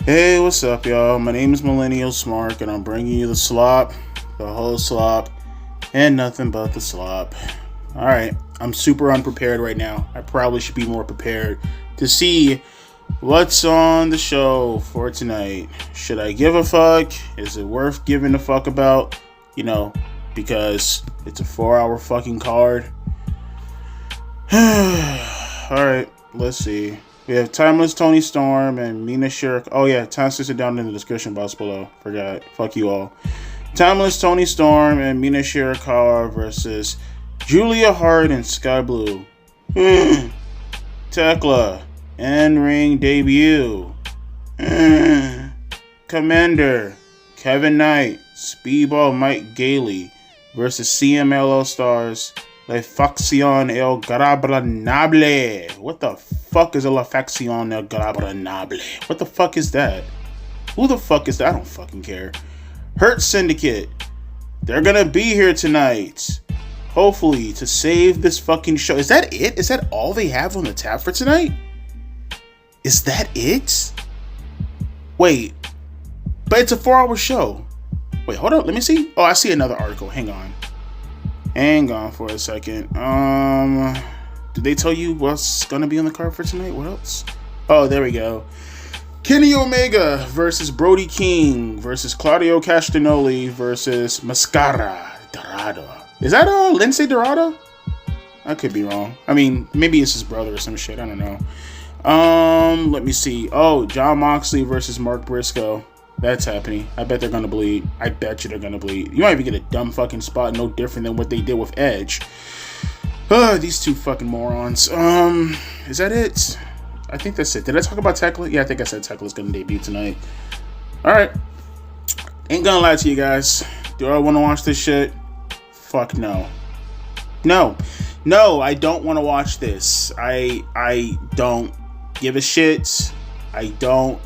Hey, what's up, y'all? My name is Millennial Smark, and I'm bringing you the slop, the whole slop, and nothing but the slop. Alright, I'm super unprepared right now. I probably should be more prepared to see what's on the show for tonight. Should I give a fuck? Is it worth giving a fuck about? Because it's a 4-hour fucking card. Alright, let's see. We have Timeless Tony Storm and Mina Shirk. Oh yeah, timestamps are down in the description box below. Forgot. Fuck you all. Timeless Tony Storm and Mina Shirakawa versus Julia Hart and Sky Blue. Tekla. In-ring debut. Commander. Kevin Knight. Speedball Mike Gailey versus CMLL Stars. La Facción El Garabranable. What the fuck is a La Facción El Garabranable? What the fuck is that? Who the fuck is that? I don't fucking care. Hurt Syndicate. They're gonna be here tonight. Hopefully to save this fucking show. Is that it? Is that all they have on the tap for tonight? Is that it? Wait. But it's a 4-hour show. Wait, hold up. Let me see. Oh, I see another article. Hang on for a second. Did they tell you what's gonna be on the card for tonight? What else? Oh, there we go. Kenny Omega versus Brody King versus Claudio Castagnoli versus Mascara Dorado. Is that Lindsay Dorado? I could be wrong. I mean, maybe it's his brother or some shit. I don't know. Let me see. Oh, John Moxley versus Mark Briscoe. That's happening. I bet they're gonna bleed. I bet you they're gonna bleed. You might even get a dumb fucking spot, no different than what they did with Edge. These two fucking morons. Is that it? I think that's it. Did I talk about Tekla? Yeah, I think I said Tekla's gonna debut tonight. Alright. Ain't gonna lie to you guys. Do I wanna watch this shit? Fuck no. No, I don't wanna watch this. I don't give a shit. I don't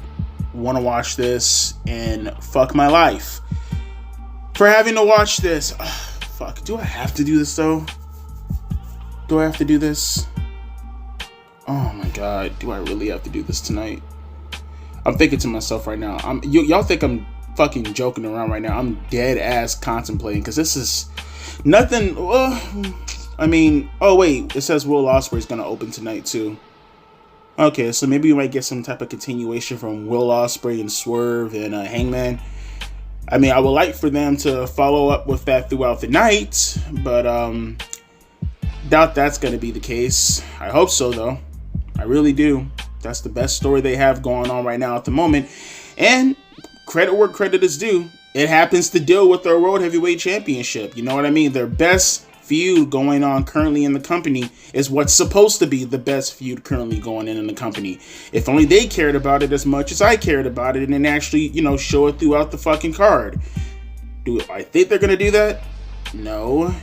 want to watch this, and fuck my life for having to watch this. Fuck, do I have to do this though? Do I have to do this? Oh my god, do I really have to do this tonight? I'm thinking to myself right now, y'all think I'm fucking joking around right now. I'm dead ass contemplating, because this is nothing. I mean, oh wait, it says Will Ospreay's gonna open tonight too. Okay, so maybe we might get some type of continuation from Will Ospreay and Swerve and Hangman. I mean, I would like for them to follow up with that throughout the night, but doubt that's going to be the case. I hope so, though. I really do. That's the best story they have going on right now at the moment. And credit where credit is due. It happens to deal with their World Heavyweight Championship. You know what I mean? Their best feud going on currently in the company is what's supposed to be the best feud currently going in the company. If only they cared about it as much as I cared about it, and actually, show it throughout the fucking card. Do I think they're gonna do that? No.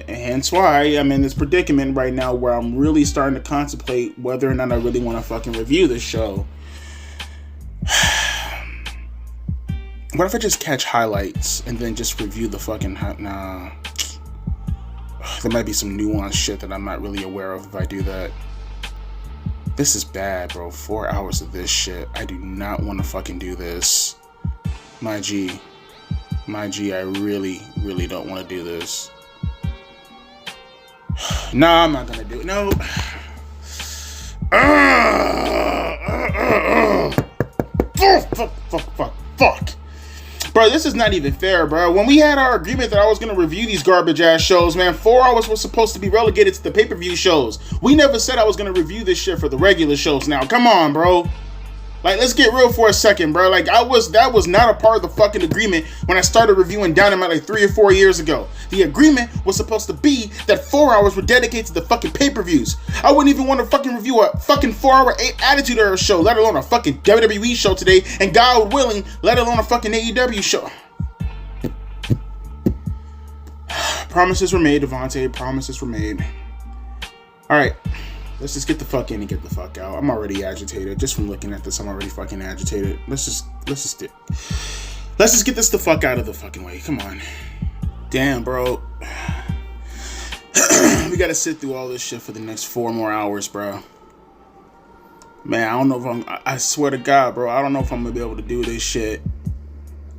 Hence why I'm in this predicament right now where I'm really starting to contemplate whether or not I really want to fucking review this show. What if I just catch highlights and then just review the fucking nah. There might be some nuanced shit that I'm not really aware of if I do that. This is bad, bro. 4 hours of this shit. I do not want to fucking do this. My G, I really, really don't want to do this. Nah, I'm not gonna do it. No. Fuck. Bro, this is not even fair, bro. When we had our agreement that I was going to review these garbage-ass shows, man, 4 hours was supposed to be relegated to the pay-per-view shows. We never said I was going to review this shit for the regular shows now. Come on, bro. Like, let's get real for a second, bro. Like, that was not a part of the fucking agreement when I started reviewing Dynamite like 3 or 4 years ago. The agreement was supposed to be that 4 hours were dedicated to the fucking pay-per-views. I wouldn't even want to fucking review a fucking 4-hour Attitude Era show, let alone a fucking WWE show today, and God willing, let alone a fucking AEW show. Promises were made, Devontae. Promises were made. Alright. Let's just get the fuck in and get the fuck out. I'm already agitated. Just from looking at this, I'm already fucking agitated. Let's just get this the fuck out of the fucking way. Come on. Damn, bro. We gotta sit through all this shit for the next 4 more hours, bro. Man, I don't know if I swear to God, bro, I don't know if I'm gonna be able to do this shit.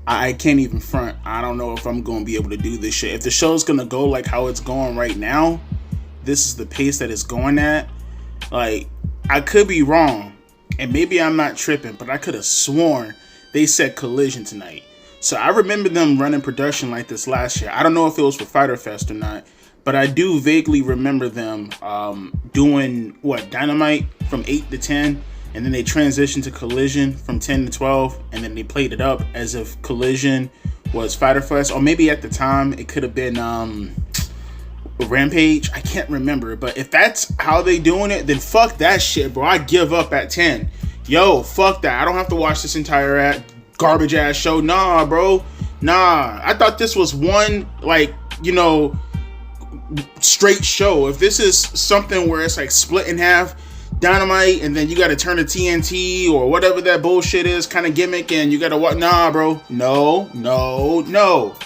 I can't even front. I don't know if I'm gonna be able to do this shit. If the show's gonna go like how it's going right now, this is the pace that it's going at. Like, I could be wrong, and maybe I'm not tripping, but I could have sworn they said Collision tonight. So I remember them running production like this last year. I don't know if it was for Fyter Fest or not, but I do vaguely remember them doing Dynamite from 8 to 10, and then they transitioned to Collision from 10 to 12, and then they played it up as if Collision was Fyter Fest, or maybe at the time it could have been Rampage. I can't remember, but if that's how they doing it, then fuck that shit, bro. I give up at 10. Yo, fuck that. I don't have to watch this entire garbage ass show. Nah, bro. Nah. I thought this was one, like, straight show. If this is something where it's like split in half, Dynamite, and then you gotta turn to TNT or whatever that bullshit is, kind of gimmick, and you gotta what? Nah, bro. No.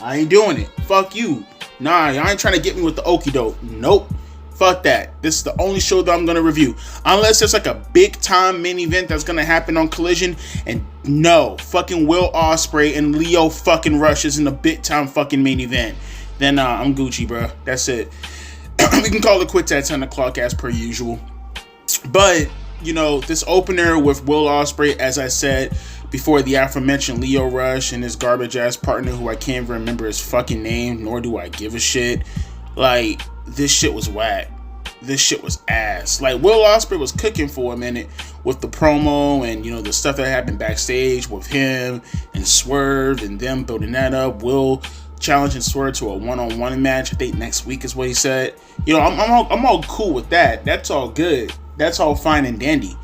I ain't doing it. Fuck you. Nah, y'all ain't trying to get me with the okie doke. Nope. Fuck that. This is the only show that I'm gonna review. Unless there's like a big time main event that's gonna happen on Collision. And no, fucking Will Ospreay and Lio fucking Rush is in the big time fucking main event. Then I'm Gucci, bro. That's it. We can call it quits at 10 o'clock as per usual. But, this opener with Will Ospreay, as I said before, the aforementioned Lio Rush and his garbage ass partner who I can't even remember his fucking name, nor do I give a shit. Like, this shit was whack. This shit was ass. Like, Will Ospreay was cooking for a minute with the promo and, the stuff that happened backstage with him and Swerve and them building that up. Will challenging Swerve to a one-on-one match. I think next week is what he said. I'm all cool with that. That's all good. That's all fine and dandy.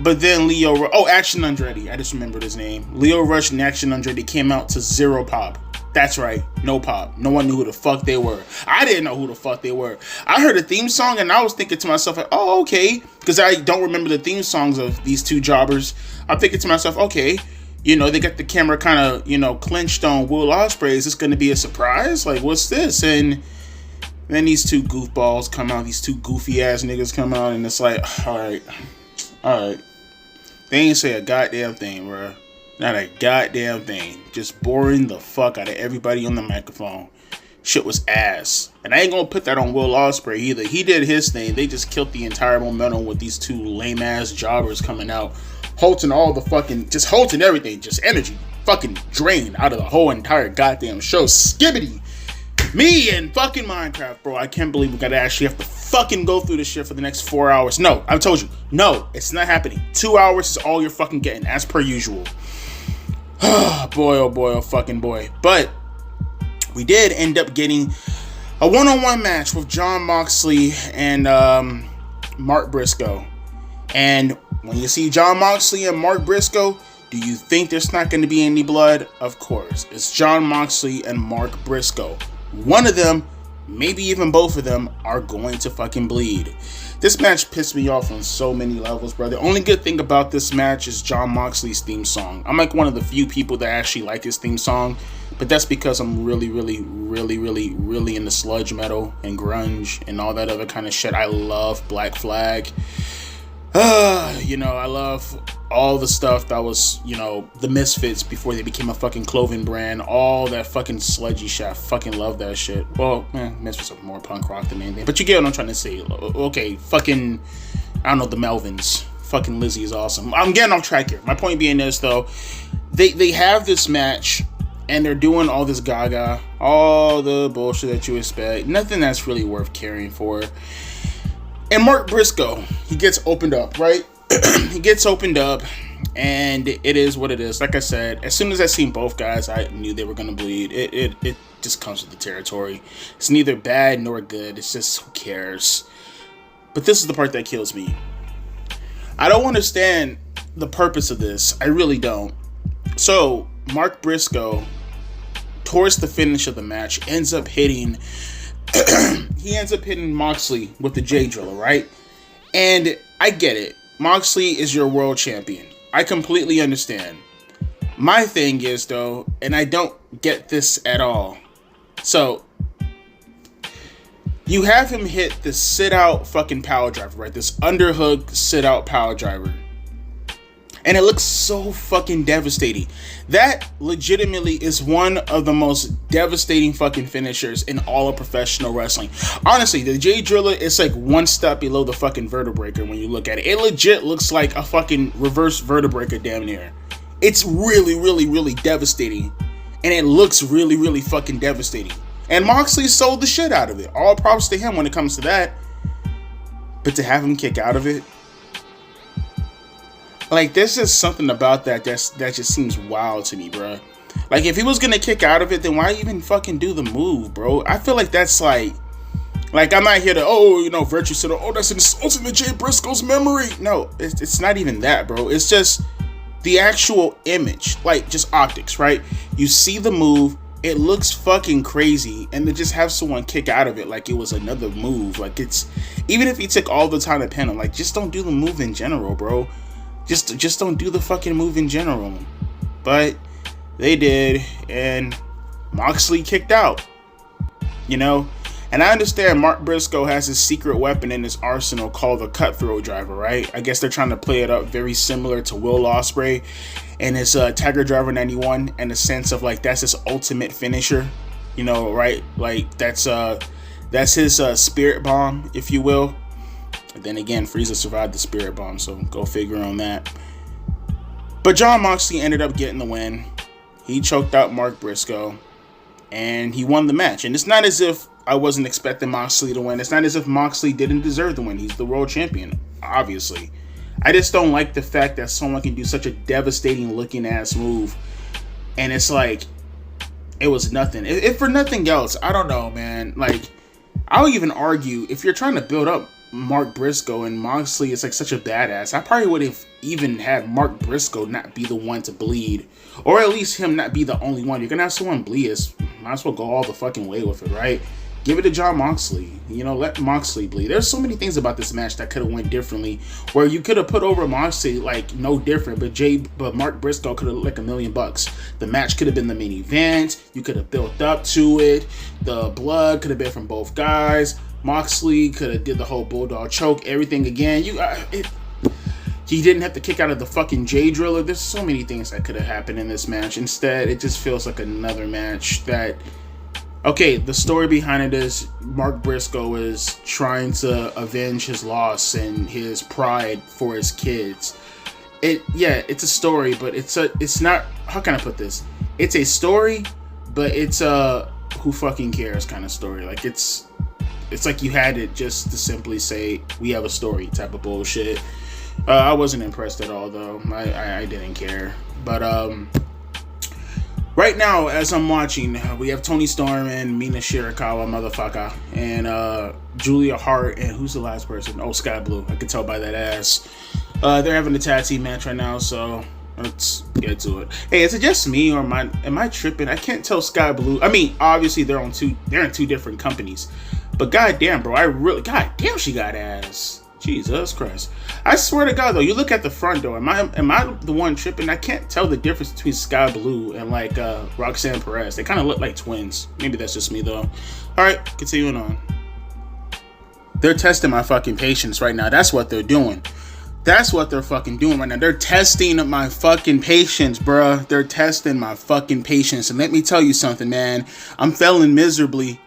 But then Action Andretti. I just remembered his name. Lio Rush and Action Andretti came out to zero pop. That's right, no pop. No one knew who the fuck they were. I didn't know who the fuck they were. I heard a theme song and I was thinking to myself, like, oh, okay. Because I don't remember the theme songs of these two jobbers. I'm thinking to myself, okay, they got the camera kind of, clenched on Will Ospreay. Is this going to be a surprise? Like, what's this? And then these two goofballs come out. These two goofy ass niggas come out. And it's like, all right. They ain't say a goddamn thing, bro. Not a goddamn thing. Just boring the fuck out of everybody on the microphone. Shit was ass. And I ain't gonna put that on Will Ospreay either. He did his thing. They just killed the entire momentum with these two lame ass jobbers coming out. Halting all the fucking, just halting everything. Just energy fucking drained out of the whole entire goddamn show. Skibbity. Me and fucking Minecraft, bro. I can't believe we gotta actually have to fucking go through this shit for the next 4 hours. No, I told you. No, it's not happening. 2 hours is all you're fucking getting, as per usual. Boy, oh fucking boy. But we did end up getting a one-on-one match with Jon Moxley and Mark Briscoe. And when you see Jon Moxley and Mark Briscoe, do you think there's not going to be any blood? Of course. It's Jon Moxley and Mark Briscoe. One of them, maybe even both of them, are going to fucking bleed. This match pissed me off on so many levels, bro. The only good thing about this match is Jon Moxley's theme song. I'm like one of the few people that actually like his theme song, but that's because I'm really into sludge metal and grunge and all that other kind of shit. I love Black Flag. I love all the stuff that was, the Misfits before they became a fucking clothing brand. All that fucking sludgy shit. I fucking love that shit. Well, Misfits are more punk rock than anything. But you get what I'm trying to say. Okay, fucking, I don't know, the Melvins. Fucking Lizzie is awesome. I'm getting off track here. My point being this, though. They have this match, and they're doing all this gaga. All the bullshit that you expect. Nothing that's really worth caring for. And Mark Briscoe, he gets opened up, right? He gets opened up, and it is what it is. Like I said, as soon as I seen both guys, I knew they were going to bleed. It just comes with the territory. It's neither bad nor good. It's just, who cares? But this is the part that kills me. I don't understand the purpose of this. I really don't. So, Mark Briscoe, towards the finish of the match, ends up hitting Moxley with the J Driller, right? And I get it. Moxley is your world champion. I completely understand. My thing is, though, and I don't get this at all. So, You have him hit the sit-out fucking power driver, right? This underhook sit-out power driver. And it looks so fucking devastating. That legitimately is one of the most devastating fucking finishers in all of professional wrestling. Honestly, the J Driller is like one step below the fucking vertebraker when you look at it. It legit looks like a fucking reverse vertebraker damn near. It's really, really, really devastating. And it looks really, really fucking devastating. And Moxley sold the shit out of it. All props to him when it comes to that. But to have him kick out of it, like, there's just something about that just seems wild to me, bro. Like, if he was gonna kick out of it, then why even fucking do the move, bro? I feel like that's like I'm not here to, Virtue said, that's insulting to Jay Briscoe's memory. No, it's not even that, bro. It's just the actual image, like, just optics, right? You see the move, it looks fucking crazy, and to just have someone kick out of it like it was another move, like, it's, even if he took all the time to pin him, like, just don't do the move in general, bro. Just don't do the fucking move in general. But they did, and Moxley kicked out. And I understand Mark Briscoe has his secret weapon in his arsenal called the cutthroat driver, right? I guess they're trying to play it up very similar to Will Ospreay and his Tiger Driver 91, in the sense of, like, that's his ultimate finisher, right? Like, that's his spirit bomb, if you will. And then again, Frieza survived the spirit bomb, so go figure on that. But Jon Moxley ended up getting the win. He choked out Mark Briscoe, and he won the match. And it's not as if I wasn't expecting Moxley to win. It's not as if Moxley didn't deserve the win. He's the world champion, obviously. I just don't like the fact that someone can do such a devastating looking ass move, and it's like, it was nothing. If for nothing else, I don't know, man. Like, I'll even argue, if you're trying to build up Mark Briscoe and Moxley is like such a badass, I probably would have even had Mark Briscoe not be the one to bleed, or at least him not be the only one. You're gonna have someone bleed, might as well go all the fucking way with it, right? Give it to Jon Moxley, let Moxley bleed. There's so many things about this match that could have went differently, where you could have put over Moxley like no different, but Mark Briscoe could have like $1 million. The match could have been the main event. You could have built up to it. The blood could have been from both guys. Moxley could have did the whole bulldog choke, everything again. He didn't have to kick out of the fucking J Driller. There's so many things that could have happened in this match. Instead, it just feels like another match that, okay, the story behind it is Mark Briscoe is trying to avenge his loss and his pride for his kids. It's a story, but it's not, how can I put this? It's a story, but it's a who fucking cares kind of story. Like, it's like you had it just to simply say, we have a story type of bullshit. I wasn't impressed at all, though. I didn't care. But right now, as I'm watching, we have Toni Storm and Mina Shirakawa, motherfucker, and Julia Hart, and who's the last person? Oh, Sky Blue. I can tell by that ass. They're having a tag team match right now, so let's get to it. Hey, is it just me, or am I tripping? I can't tell Sky Blue. I mean, obviously they're in two different companies. But goddamn, bro, goddamn, she got ass. Jesus Christ. I swear to God, though, you look at the front door. Am I the one tripping? I can't tell the difference between Sky Blue and like Roxanne Perez. They kind of look like twins. Maybe that's just me, though. All right, continuing on. They're testing my fucking patience right now. That's what they're doing. That's what they're fucking doing right now. They're testing my fucking patience, bruh. They're testing my fucking patience. And let me tell you something, man. I'm failing miserably.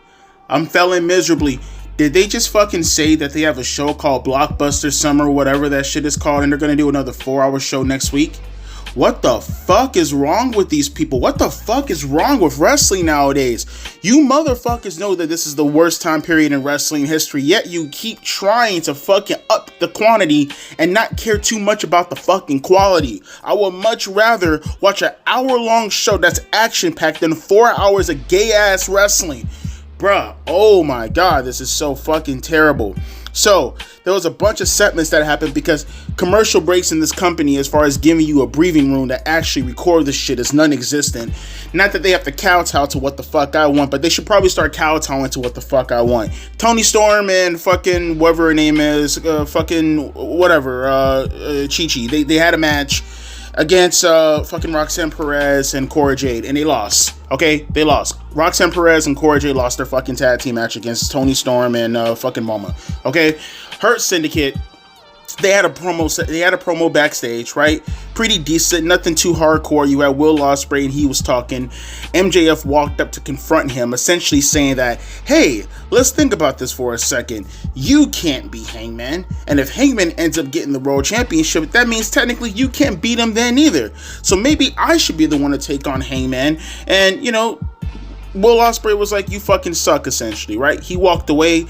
Did they just fucking say that they have a show called Blockbuster Summer, whatever that shit is called, and they're gonna do another 4-hour show next week? What the fuck is wrong with these people? What the fuck is wrong with wrestling nowadays? You motherfuckers know that this is the worst time period in wrestling history, yet you keep trying to fucking up the quantity and not care too much about the fucking quality. I would much rather watch an hour-long show that's action-packed than 4 hours of gay-ass wrestling. Bruh, oh my God, this is so fucking terrible. So, there was a bunch of segments that happened because commercial breaks in this company, as far as giving you a breathing room to actually record this shit, is non-existent. Not that they have to kowtow to what the fuck I want, but they should probably start kowtowing to what the fuck I want. Toni Storm and fucking whatever her name is, fucking whatever, Chi-Chi, they had a match. against fucking Roxanne Perez and Cora Jade, and they lost. Okay, they lost. Roxanne Perez and Cora Jade lost their fucking tag team match against Toni Storm and fucking Moma. Okay, Hurt Syndicate. They had a promo backstage, right? Pretty decent, nothing too hardcore. You had Will Ospreay and he was talking. MJF walked up to confront him, essentially saying that, hey, let's think about this for a second. You can't be Hangman, and if Hangman ends up getting the World Championship, that means technically you can't beat him then either. So maybe I should be the one to take on Hangman. And, you know, Will Ospreay was like, you fucking suck, essentially, right? He walked away.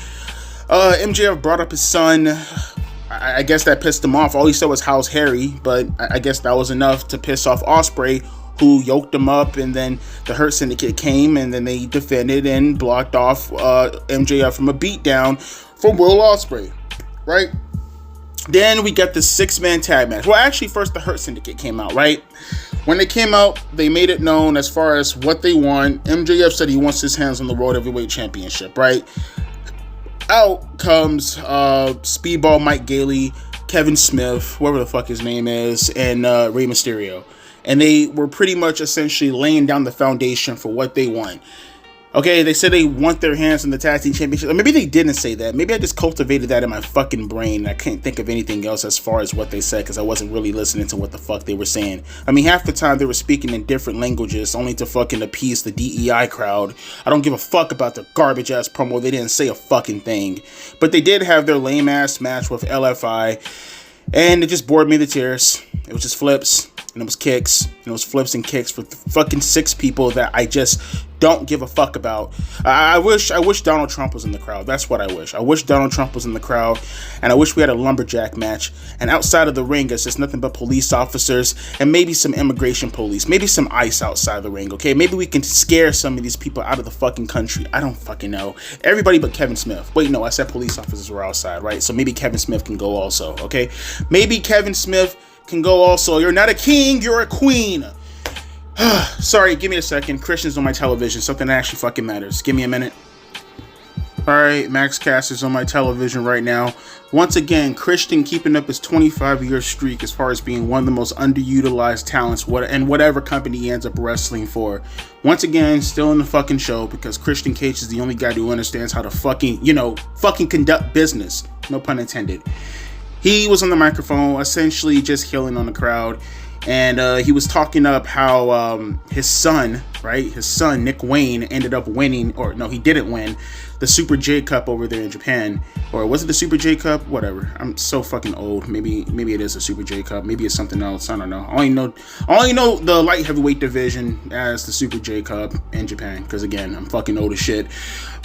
MJF brought up his son. I guess that pissed him off. All he said was, how's Harry? But I guess that was enough to piss off Ospreay, who yoked him up, and then the Hurt Syndicate came, and then they defended and blocked off MJF from a beatdown from Will Ospreay, right? Then we got the 6-man tag match. Well, actually, first the Hurt Syndicate came out, right? When they came out, they made it known as far as what they want. MJF said he wants his hands on the World Heavyweight Championship, right? Out comes Speedball Mike Gailey, Kevin Smith, whoever the fuck his name is, and Rey Mysterio. And they were pretty much essentially laying down the foundation for what they want. Okay, they said they want their hands on the tag team championship. Or maybe they didn't say that. Maybe I just cultivated that in my fucking brain. I can't think of anything else as far as what they said because I wasn't really listening to what the fuck they were saying. I mean, half the time they were speaking in different languages only to fucking appease the DEI crowd. I don't give a fuck about their garbage ass promo. They didn't say a fucking thing. But they did have their lame ass match with LFI. And it just bored me to tears. It was just flips. And it was kicks, and it was flips and kicks for fucking 6 people that I just don't give a fuck about. I wish Donald Trump was in the crowd. That's what I wish. I wish Donald Trump was in the crowd, and I wish we had a lumberjack match. And outside of the ring, it's just nothing but police officers and maybe some immigration police, maybe some ICE outside the ring. Okay, maybe we can scare some of these people out of the fucking country. I don't fucking know. Everybody but Kevin Smith. Wait, no, I said police officers were outside, right? So maybe Kevin Smith can go also. Okay, maybe Kevin Smith can go also. You're not a king, you're a queen. Sorry, give me a second. Christian's on my television. Something that actually fucking matters. Give me a minute. Alright, Max Cass is on my television right now. Once again, Christian keeping up his 25-year streak as far as being one of the most underutilized talents and whatever company he ends up wrestling for. Once again, still in the fucking show because Christian Cage is the only guy who understands how to fucking conduct business. No pun intended. He was on the microphone, essentially just healing on the crowd, and he was talking up how his son, Nick Wayne, ended up winning, or no, he didn't win, the Super J Cup over there in Japan. Or was it the Super J Cup? Whatever. I'm so fucking old. Maybe it is a Super J Cup. Maybe it's something else. I don't know. I only know the light heavyweight division as the Super J Cup in Japan. Because again, I'm fucking old as shit.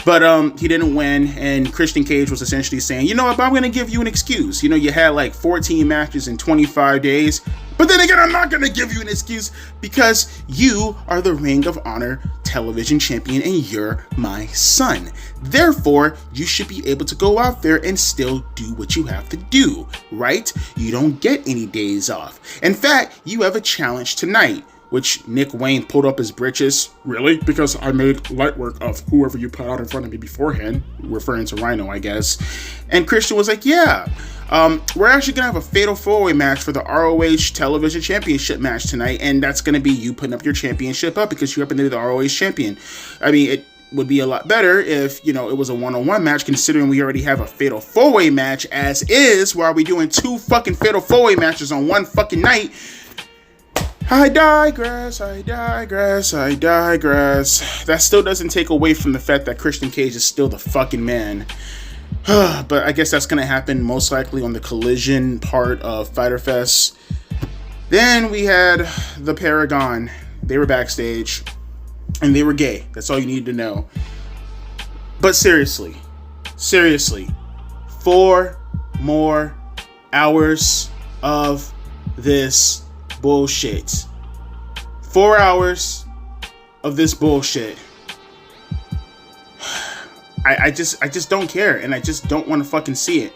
But he didn't win, and Christian Cage was essentially saying, you know what, I'm going to give you an excuse. You know, you had like 14 matches in 25 days. But then again, I'm not going to give you an excuse because you are the Ring of Honor television champion and you're my son. Therefore, you should be able to go out there and still do what you have to do, right? You don't get any days off. In fact, you have a challenge tonight, which Nick Wayne pulled up his britches. Really? Because I made light work of whoever you put out in front of me beforehand, referring to Rhino, I guess. And Christian was like, yeah, we're actually going to have a fatal 4-way match for the ROH television championship match tonight. And that's going to be you putting up your championship up because you happen to be the ROH champion. I mean, it would be a lot better if, you know, it was a 1-on-1 match, considering we already have a fatal 4-way match as is. Why are we doing 2 fucking fatal 4-way matches on one fucking night? I digress. That still doesn't take away from the fact that Christian Cage is still the fucking man. But I guess that's going to happen most likely on the Collision part of Fyter Fest. Then we had the Paragon. They were backstage. And they were gay. That's all you need to know. But seriously. 4 more hours of this bullshit. 4 hours of this bullshit. I just don't care, and I just don't want to fucking see it.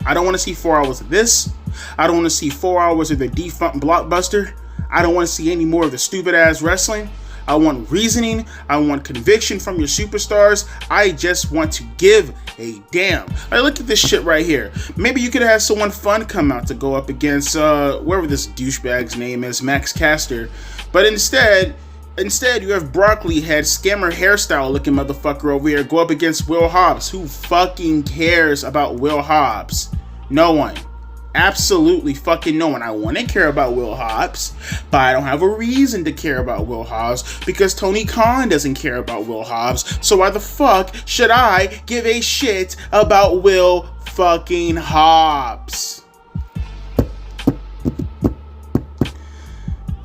I don't want to see 4 hours of this. I don't want to see 4 hours of the defunct blockbuster. I don't want to see any more of the stupid ass wrestling. I want reasoning. I want conviction from your superstars. I just want to give a damn. I look at this shit right here. Maybe you could have someone fun come out to go up against whoever this douchebag's name is, Max Caster. But instead you have broccoli head scammer hairstyle looking motherfucker over here go up against Will Hobbs. Who fucking cares about Will Hobbs? No one. Absolutely fucking no one. I want to care about Will Hobbs, but I don't have a reason to care about Will Hobbs because Tony Khan doesn't care about Will Hobbs. So why the fuck should I give a shit about Will fucking Hobbs?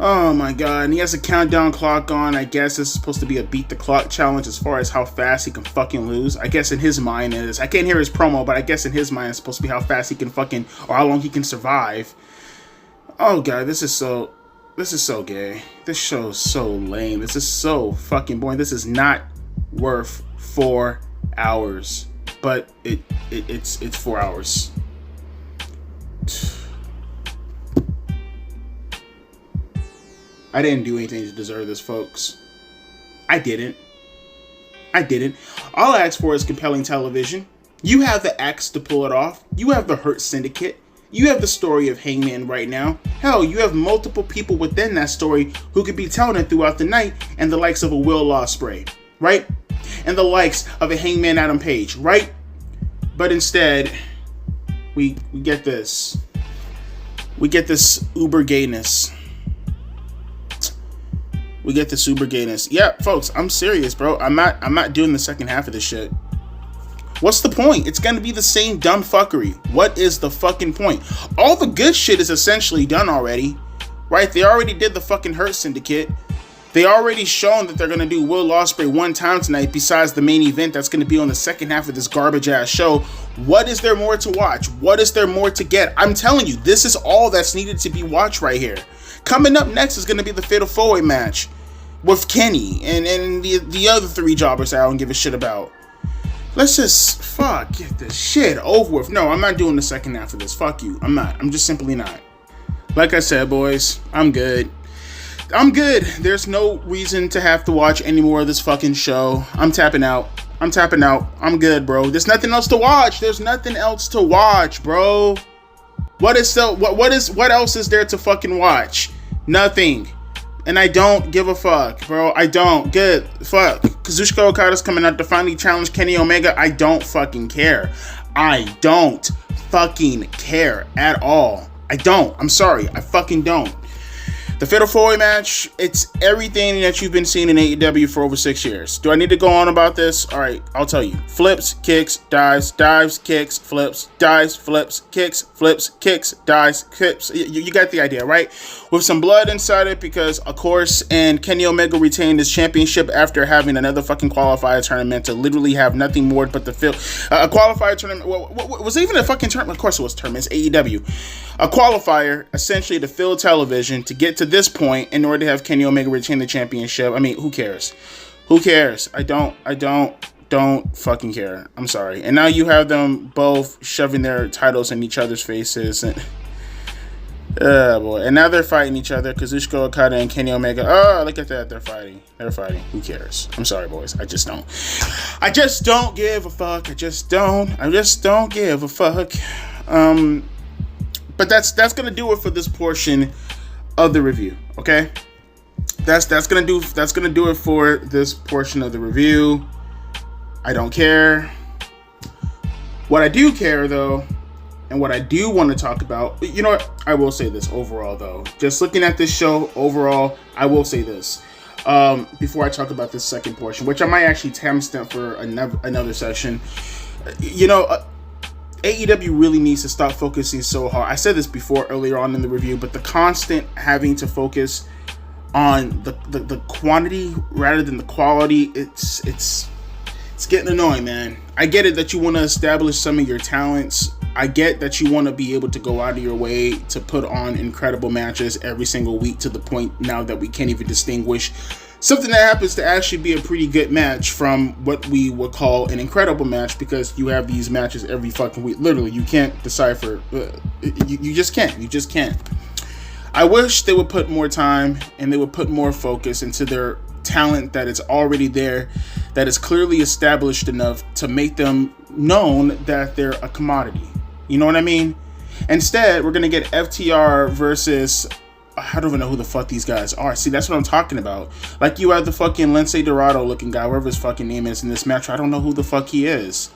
Oh my god, and he has a countdown clock on. I guess this is supposed to be a beat the clock challenge as far as how fast he can fucking lose. I guess in his mind is, I can't hear his promo, but I guess in his mind it's supposed to be how fast he can fucking, or how long he can survive. Oh god, this is so gay. This show is so lame. This is so fucking boring. This is not worth 4 hours, but it's 4 hours. I didn't do anything to deserve this, folks. I didn't. All I asked for is compelling television. You have the acts to pull it off. You have the Hurt Syndicate. You have the story of Hangman right now. Hell, you have multiple people within that story who could be telling it throughout the night, and the likes of a Will Ospreay, right? And the likes of a Hangman Adam Page, right? But instead, we get this. We get this uber gayness. Yeah, folks, I'm serious, bro. I'm not doing the second half of this shit. What's the point? It's gonna be the same dumb fuckery. What is the fucking point? All the good shit is essentially done already, right? They already did the fucking Hurt Syndicate. They already shown that they're gonna do Will Ospreay one time tonight besides the main event that's gonna be on the second half of this garbage ass show. What is there more to watch? What is there more to get? I'm telling you, this is all that's needed to be watched right here. Coming up next is going to be the Fatal 4-Way match with Kenny and the other 3 jobbers I don't give a shit about. Let's just get this shit over with. No, I'm not doing the second half of this. Fuck you. I'm not. I'm just simply not. Like I said, boys, I'm good. There's no reason to have to watch any more of this fucking show. I'm tapping out. I'm good, bro. There's nothing else to watch. Bro. What else is there to fucking watch? Nothing. And I don't give a fuck, bro. I don't. Good. Fuck. Kazuchika Okada's coming out to finally challenge Kenny Omega. I don't fucking care. I don't fucking care at all. I don't. I'm sorry. I fucking don't. The Fatal 4-Way match, it's everything that you've been seeing in AEW for over 6 years. Do I need to go on about this? All right, I'll tell you. Flips, kicks, dives, kicks, flips, dives, flips, kicks, dives, kicks. You got the idea, right? With some blood inside it because, of course, and Kenny Omega retained his championship after having another fucking qualifier tournament to literally have nothing more but the fill. A qualifier tournament. Was it even a fucking tournament? Of course it was tournament. It's AEW. A qualifier, essentially, to fill television to get to this point in order to have Kenny Omega retain the championship. I mean, who cares? I don't fucking care. I'm sorry. And now you have them both shoving their titles in each other's faces. And oh boy. And now they're fighting each other. Kazuchika Okada and Kenny Omega. Oh, look at that. They're fighting. Who cares? I'm sorry, boys. I just don't give a fuck. I just don't give a fuck. But that's gonna do it for this portion of the review. Okay, that's gonna do it for this portion of the review. I don't care. What I do care though, and what I do want to talk about, you know what? I will say this overall though. Just looking at this show overall, I will say this. Before I talk about this second portion, which I might actually timestamp for another session. You know. AEW really needs to stop focusing so hard. I said this before earlier on in the review, but the constant having to focus on the quantity rather than the quality, it's getting annoying, man. I get it that you want to establish some of your talents. I get that you want to be able to go out of your way to put on incredible matches every single week to the point now that we can't even distinguish something that happens to actually be a pretty good match from what we would call an incredible match, because you have these matches every fucking week. Literally, you can't decipher. You just can't. I wish they would put more time and they would put more focus into their talent that is already there, that is clearly established enough to make them known that they're a commodity. You know what I mean? Instead, we're going to get FTR versus, I don't even know who the fuck these guys are. See, that's what I'm talking about. Like, you have the fucking Lince Dorado looking guy, whatever his fucking name is in this match. I don't know who the fuck he is.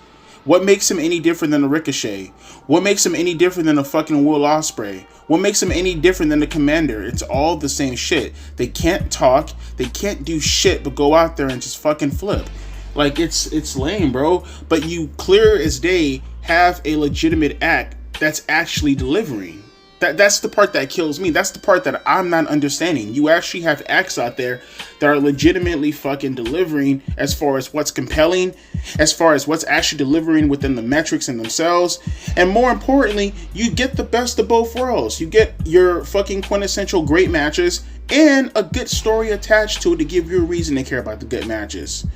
What makes him any different than a Ricochet? What makes him any different than a fucking Will Ospreay? What makes him any different than the Commander? It's all the same shit. They can't talk. They can't do shit but go out there and just fucking flip. Like, it's lame, bro. But you clear as day have a legitimate act that's actually delivering. That's the part that kills me. That's the part that I'm not understanding. You actually have acts out there that are legitimately fucking delivering as far as what's compelling, as far as what's actually delivering within the metrics in themselves. And more importantly, you get the best of both worlds. You get your fucking quintessential great matches and a good story attached to it to give you a reason to care about the good matches.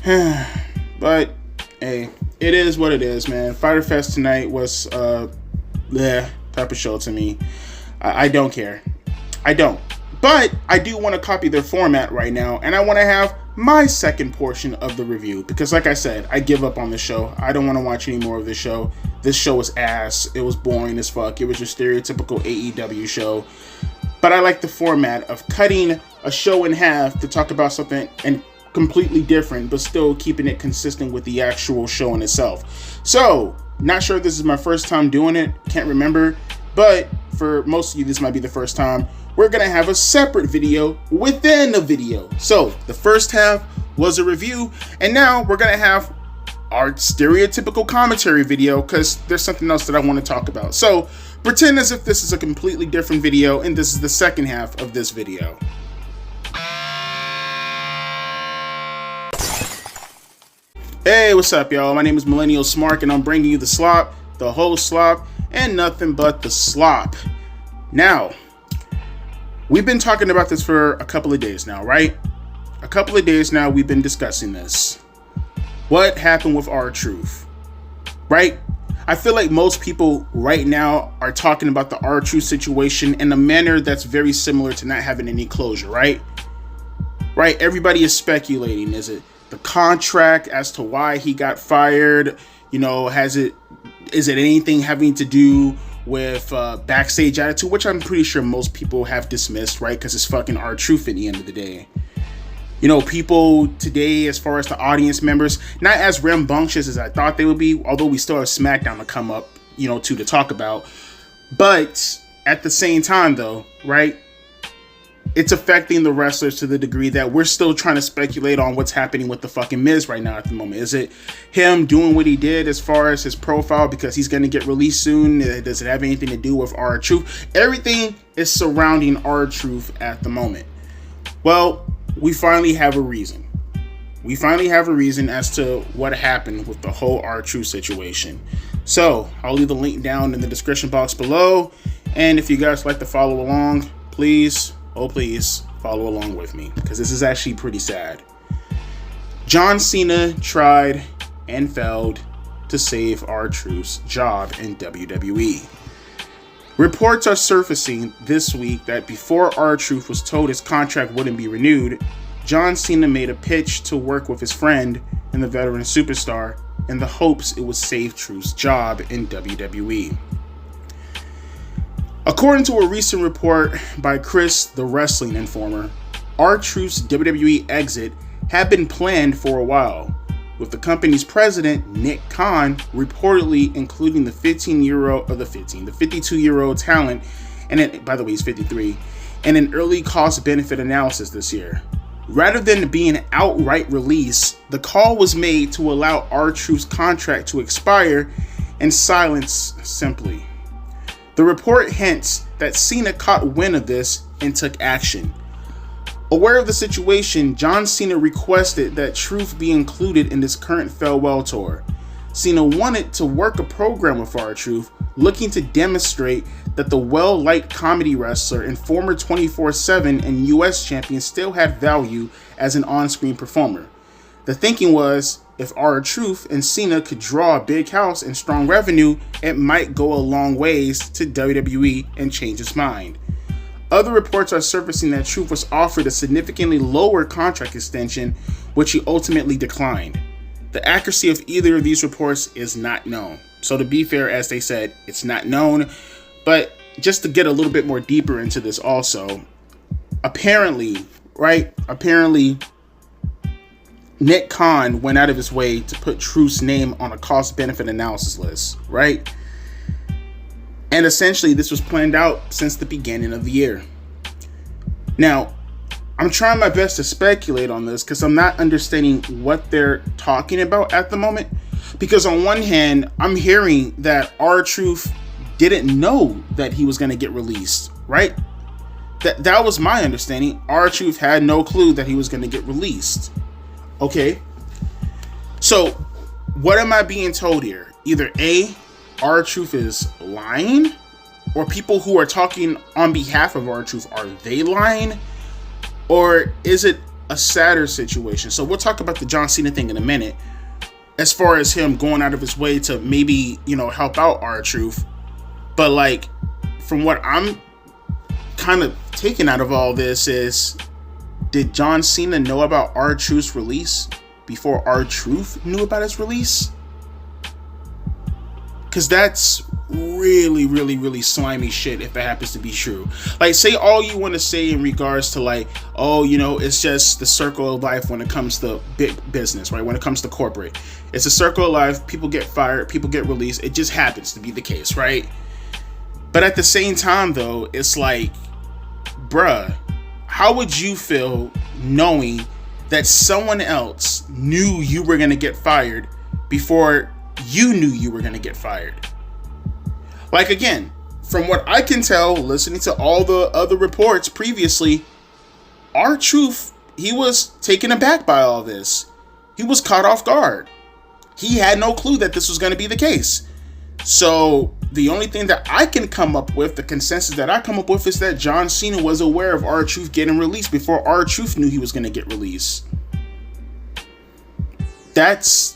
But, hey, it is what it is, man. Fyter Fest tonight was, type of show to me. I don't care. I don't. But I do want to copy their format right now, and I want to have my second portion of the review, because like I said, I give up on the show. I don't want to watch any more of this show. This show was ass. It was boring as fuck. It was your stereotypical AEW show. But I like the format of cutting a show in half to talk about something and completely different, but still keeping it consistent with the actual show in itself. So, not sure if this is my first time doing it, can't remember, but for most of you this might be the first time. We're gonna have a separate video within a video. So the first half was a review, and now we're gonna have our stereotypical commentary video, because there's something else that I want to talk about. So pretend as if this is a completely different video, and this is the second half of this video. Hey, what's up, y'all? My name is Millennial Smark, and I'm bringing you the slop, the whole slop, and nothing but the slop. Now, we've been talking about this for a couple of days now, right? A couple of days now we've been discussing this. What happened with R-Truth, right? I feel like most people right now are talking about the R-Truth situation in a manner that's very similar to not having any closure, right? Right? Everybody is speculating. Is it the contract as to why he got fired? You know, is it anything having to do with backstage attitude, which I'm pretty sure most people have dismissed, right? Because it's fucking R-Truth at the end of the day. You know, people today, as far as the audience members, not as rambunctious as I thought they would be, although we still have SmackDown to come up, you know, to talk about. But at the same time, though, right? It's affecting the wrestlers to the degree that we're still trying to speculate on what's happening with the fucking Miz right now at the moment. Is it him doing what he did as far as his profile because he's going to get released soon? Does it have anything to do with R-Truth? Everything is surrounding R-Truth at the moment. Well, we finally have a reason. We finally have a reason as to what happened with the whole R-Truth situation. So, I'll leave the link down in the description box below. And if you guys like to follow along, please, oh please, follow along with me, because this is actually pretty sad. John Cena tried and failed to save R-Truth's job in WWE. Reports are surfacing this week that before R-Truth was told his contract wouldn't be renewed, John Cena made a pitch to work with his friend and the veteran superstar in the hopes it would save Truth's job in WWE. According to a recent report by Chris, the Wrestling Informer, R-Truth's WWE exit had been planned for a while, with the company's president, Nick Khan, reportedly including the 52-year-old talent, and by the way, he's 53, in an early cost-benefit analysis this year. Rather than being an outright release, the call was made to allow R-Truth's contract to expire and silence simply. The report hints that Cena caught wind of this and took action. Aware of the situation, John Cena requested that Truth be included in this current farewell tour. Cena wanted to work a program with R-Truth, looking to demonstrate that the well-liked comedy wrestler and former 24/7 and US champion still had value as an on-screen performer. The thinking was, if R-Truth and Cena could draw a big house and strong revenue, it might go a long ways to WWE and change its mind. Other reports are surfacing that Truth was offered a significantly lower contract extension, which he ultimately declined. The accuracy of either of these reports is not known. So to be fair, as they said, it's not known. But just to get a little bit more deeper into this also, apparently, Nick Khan went out of his way to put Truth's name on a cost-benefit analysis list, right? And essentially, this was planned out since the beginning of the year. Now, I'm trying my best to speculate on this because I'm not understanding what they're talking about at the moment. Because on one hand, I'm hearing that R-Truth didn't know that he was going to get released, right? That was my understanding. R-Truth had no clue that he was going to get released. Okay. So, what am I being told here? Either A, R-Truth is lying, or people who are talking on behalf of R-Truth, are they lying? Or is it a sadder situation? So we'll talk about the John Cena thing in a minute, as far as him going out of his way to maybe, help out R-Truth. But like, from what I'm kind of taking out of all this is, did John Cena know about R-Truth's release before R-Truth knew about his release? Because that's really, really, really slimy shit if it happens to be true. Like, say all you want to say in regards to like, oh, it's just the circle of life when it comes to big business, right? When it comes to corporate. It's a circle of life. People get fired. People get released. It just happens to be the case, right? But at the same time, though, it's like, bruh, how would you feel knowing that someone else knew you were going to get fired before you knew you were going to get fired? Like, again, from what I can tell, listening to all the other reports previously, R-Truth, he was taken aback by all this. He was caught off guard. He had no clue that this was going to be the case. So the only thing that I can come up with, the consensus that I come up with, is that John Cena was aware of R-Truth getting released before R-Truth knew he was going to get released. That's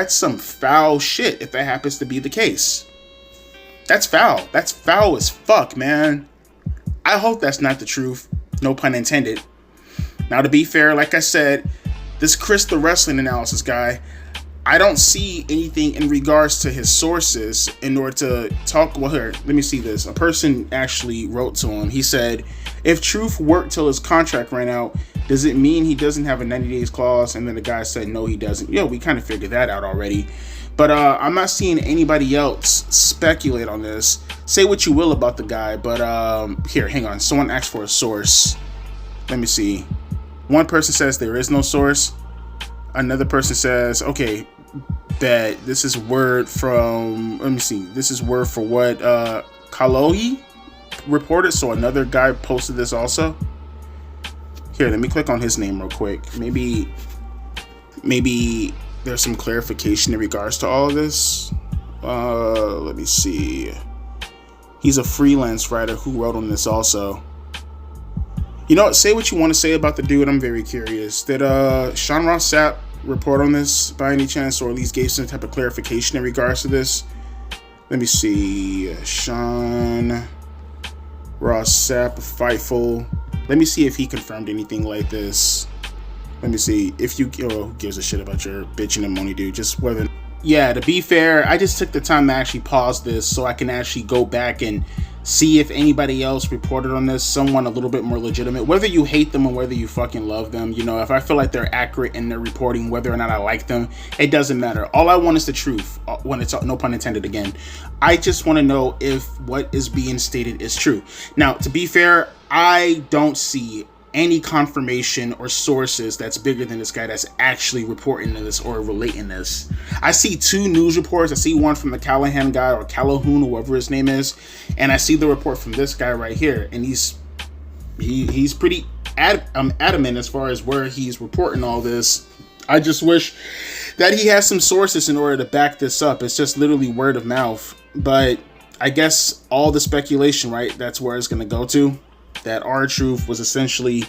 some foul shit if that happens to be the case. That's foul. That's foul as fuck, man. I hope that's not the truth. No pun intended. Now, to be fair, like I said, this Chris the Wrestling Analysis guy, I don't see anything in regards to his sources in order to talk. Well, here, let me see this. A person actually wrote to him. He said, if Truth worked till his contract ran out, does it mean he doesn't have a 90 days clause? And then the guy said, no, he doesn't. Yeah, we kind of figured that out already. But I'm not seeing anybody else speculate on this. Say what you will about the guy, but here, hang on. Someone asked for a source. Let me see. One person says there is no source. Another person says, okay, that this is word from, let me see. This is word for what Kalohi reported. So another guy posted this also. Here, let me click on his name real quick. Maybe there's some clarification in regards to all of this. Let me see. He's a freelance writer who wrote on this also. You know what? Say what you want to say about the dude. I'm very curious. Did Sean Ross Sapp report on this by any chance, or at least gave some type of clarification in regards to this? Let me see. Sean Ross Sapp, Fightful. Let me see if he confirmed anything like this. Let me see. If you, who gives a shit about your bitching and moaning, dude? Just whether. Yeah, to be fair, I just took the time to actually pause this so I can actually go back and see if anybody else reported on this, someone a little bit more legitimate, whether you hate them or whether you fucking love them. If I feel like they're accurate in their reporting, whether or not I like them, it doesn't matter. All I want is the truth, when it's, no pun intended again. I just want to know if what is being stated is true. Now, to be fair, I don't see any confirmation or sources that's bigger than this guy that's actually reporting this or relating this. I see two news reports. I see one from the Callahan guy, or Calhoun, whoever his name is, and I see the report from this guy right here, and he's pretty adamant as far as where he's reporting all this. I just wish that he has some sources in order to back this up. It's just literally word of mouth, but I guess all the speculation, right, that's where it's going to go to. That R-Truth was essentially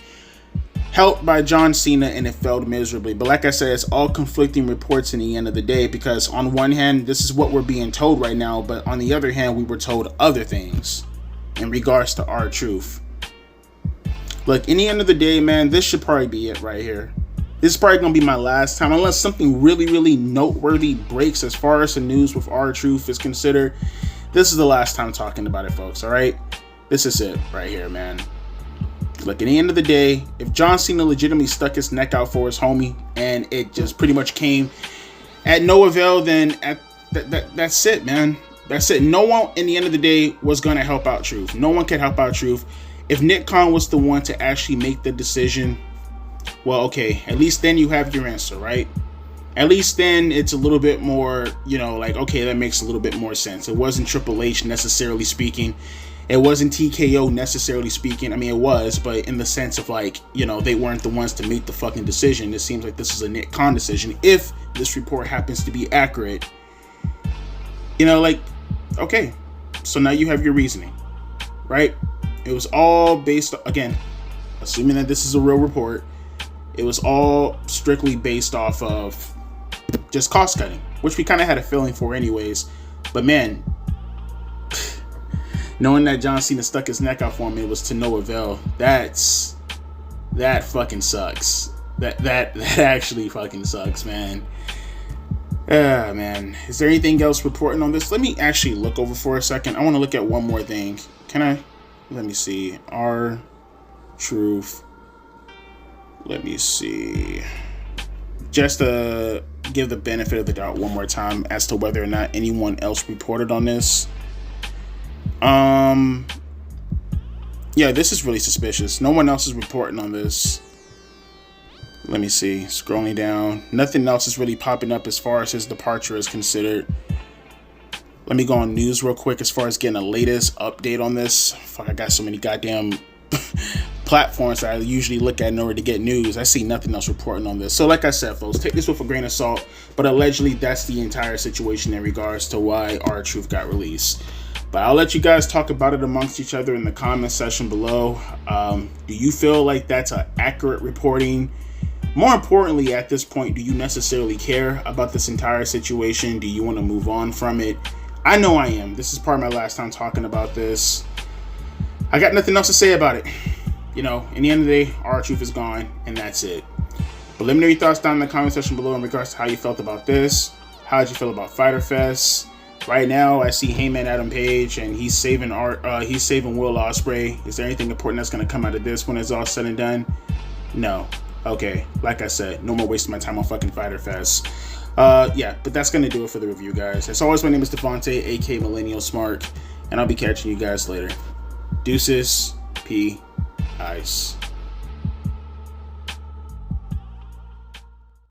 helped by John Cena and it failed miserably. But like I said, it's all conflicting reports in the end of the day, because on one hand, this is what we're being told right now, but on the other hand, we were told other things in regards to R-Truth. Look, in the end of the day, man, this should probably be it right here. This is probably going to be my last time, unless something really, really noteworthy breaks as far as the news with R-Truth is considered. This is the last time talking about it, folks, all right? This is it right here, man. Look, at the end of the day, if John Cena legitimately stuck his neck out for his homie and it just pretty much came at no avail, then that's it, man. That's it. No one, in the end of the day, was going to help out Truth. No one could help out Truth. If Nick Khan was the one to actually make the decision, well, okay, at least then you have your answer, right? At least then it's a little bit more, like, okay, that makes a little bit more sense. It wasn't Triple H necessarily speaking. It wasn't TKO necessarily speaking. I mean, it was, but in the sense of like, they weren't the ones to make the fucking decision. It seems like this is a Nick Khan decision. If this report happens to be accurate, like, okay, so now you have your reasoning, right? It was all based, again, assuming that this is a real report, it was all strictly based off of just cost cutting, which we kind of had a feeling for anyways. But man, knowing that John Cena stuck his neck out for me was to no avail. That fucking sucks. That actually fucking sucks, man. Man. Is there anything else reporting on this? Let me actually look over for a second. I want to look at one more thing. Can I? Let me see. R-Truth. Let me see. Just to give the benefit of the doubt one more time as to whether or not anyone else reported on this. Yeah, this is really suspicious. No one else is reporting on this. Let me see. Scrolling down. Nothing else is really popping up as far as his departure is considered. Let me go on news real quick as far as getting a latest update on this. Fuck, I got so many goddamn platforms that I usually look at in order to get news. I see nothing else reporting on this. So like I said, folks, take this with a grain of salt. But allegedly, that's the entire situation in regards to why R-Truth got released. But I'll let you guys talk about it amongst each other in the comment section below. Do you feel like that's an accurate reporting? More importantly, at this point, do you necessarily care about this entire situation? Do you want to move on from it? I know I am. This is probably my last time talking about this. I got nothing else to say about it. In the end of the day, R-Truth is gone, and that's it. Preliminary thoughts down in the comment section below in regards to how you felt about this. How did you feel about Fyter Fest? Right now, I see Heyman Adam Page, and he's saving Will Ospreay. Is there anything important that's going to come out of this when it's all said and done? No. Okay, like I said, no more wasting my time on fucking Fyter Fest. Yeah, but that's going to do it for the review, guys. As always, my name is Devontae, aka Millennial Smart, and I'll be catching you guys later. Deuces, P. Ice.